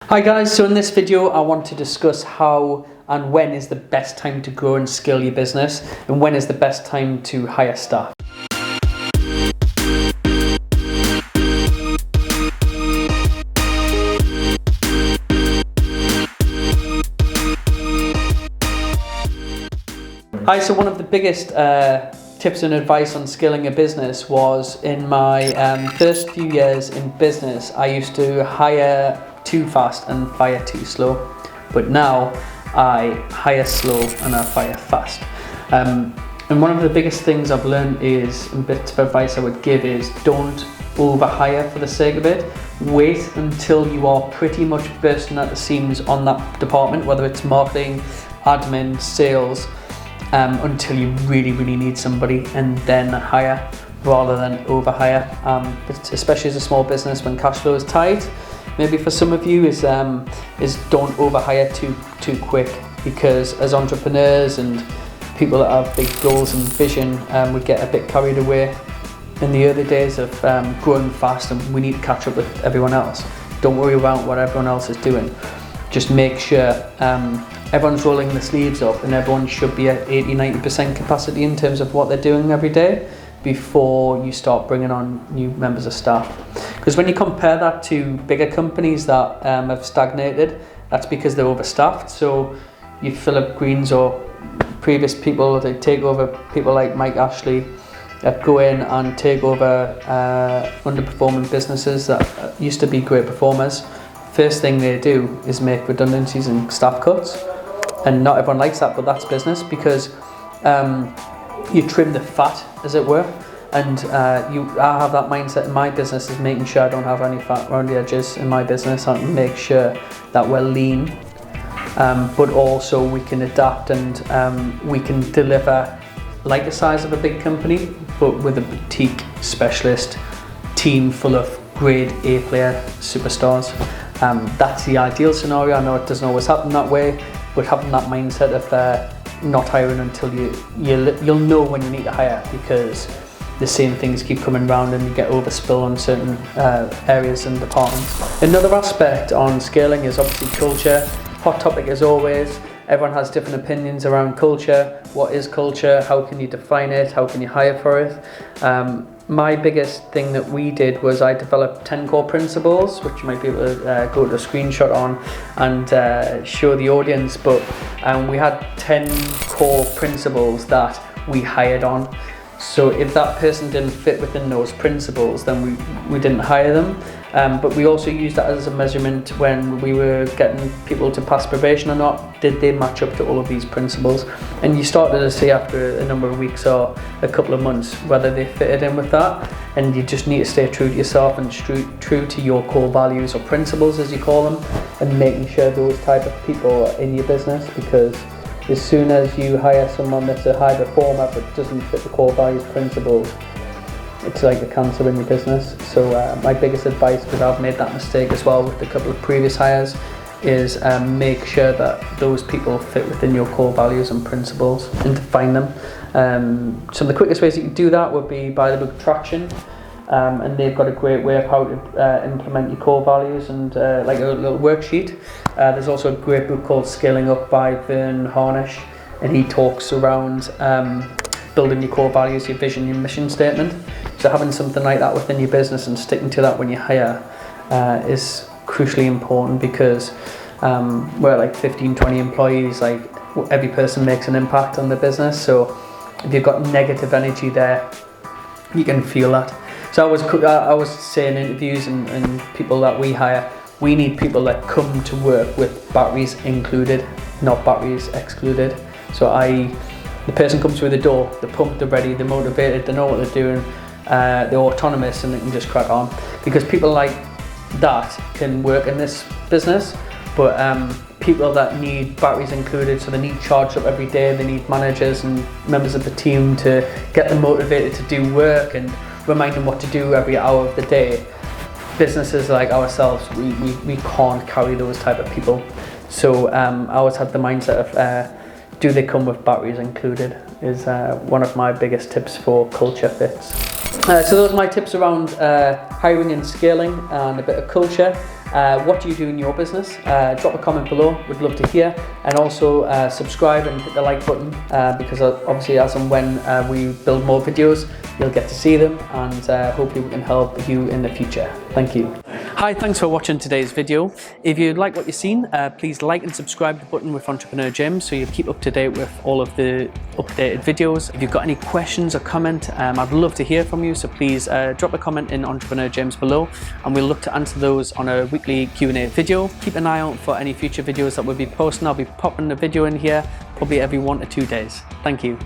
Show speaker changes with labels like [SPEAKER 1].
[SPEAKER 1] Hi guys, so in this video I want to discuss how and when is the best time to grow and scale your business and when is the best time to hire staff. Hi, so one of the biggest tips and advice on scaling a business was in my first few years in business. I used to hire too fast and fire too slow, but now I hire slow and I fire fast. And one of the biggest things I've learned is, and bits of advice I would give is, don't overhire for the sake of it. Wait until you are pretty much bursting at the seams on that department, whether it's marketing, admin, sales, until you really need somebody, and then hire rather than overhire. Especially as a small business when cash flow is tight, maybe for some of you is don't overhire too quick, because as entrepreneurs and people that have big goals and vision, we get a bit carried away in the early days of growing fast, and we need to catch up with everyone else. Don't worry about what everyone else is doing. Just make sure everyone's rolling the sleeves up and everyone should be at 80-90% capacity in terms of what they're doing every day before you start bringing on new members of staff. Because when you compare that to bigger companies that have stagnated, that's because they're overstaffed. So you Philip Greens or previous people, they take over, people like Mike Ashley, that go in and take over underperforming businesses that used to be great performers. First thing they do is make redundancies and staff cuts, and not everyone likes that, but that's business, because you trim the fat, as it were. And I have that mindset in my business, is making sure I don't have any fat around the edges in my business, and make sure that we're lean, but also we can adapt and we can deliver like the size of a big company, but with a boutique specialist team full of grade A player superstars. That's the ideal scenario. I know it doesn't always happen that way, but having that mindset of not hiring until you'll know when you need to hire, because the same things keep coming round and you get overspill on certain areas and departments. Another aspect on scaling is obviously culture. Hot topic as always. Everyone has different opinions around culture. What is culture? How can you define it? How can you hire for it? My biggest thing that we did was I developed 10 core principles, which you might be able to go to a screenshot on and show the audience. But we had 10 core principles that we hired on. So if that person didn't fit within those principles, then we didn't hire them. But we also used that as a measurement when we were getting people to pass probation or not. Did they match up to all of these principles? And you started to see after a number of weeks or a couple of months whether they fitted in with that. And you just need to stay true to yourself and true to your core values or principles, as you call them, and making sure those type of people are in your business, because as soon as you hire someone that's a high performer but doesn't fit the core values principles, it's like a cancer in your business. So my biggest advice, because I've made that mistake as well with a couple of previous hires, is make sure that those people fit within your core values and principles and define them. Some of the quickest ways you can do that would be by the book Traction. And they've got a great way of how to implement your core values and like a little worksheet. There's also a great book called Scaling Up by Vern Harnish, and he talks around building your core values, your vision, your mission statement. So having something like that within your business and sticking to that when you hire is crucially important, because we're like 15-20 employees, like every person makes an impact on the business. So if you've got negative energy there, you can feel that. So I was saying in interviews and people that we hire, we need people that come to work with batteries included, not batteries excluded. So the person comes through the door, they're pumped, they're ready, they're motivated, they know what they're doing, they're autonomous, and they can just crack on. Because people like that can work in this business, but people that need batteries included, so they need charged up every day, they need managers and members of the team to get them motivated to do work and remind them what to do every hour of the day. Businesses like ourselves, we can't carry those type of people. So I always had the mindset of do they come with batteries included, is one of my biggest tips for culture fits. So those are my tips around hiring and scaling and a bit of culture. What do you do in your business? Drop a comment below, would love to hear. And also subscribe and hit the like button because obviously as and when we build more videos, you'll get to see them, and hopefully we can help you in the future. Thank you. Hi, thanks for watching today's video. If you like what you've seen, please like and subscribe the button with Entrepreneur Jim so you keep up to date with all of the updated videos. If you've got any questions or comment, I'd love to hear from you, so please drop a comment in Entrepreneur Jim's below, and we'll look to answer those on a weekly Q&A video. Keep an eye out for any future videos that we'll be posting. I'll be popping a video in here probably every 1 to 2 days. Thank you.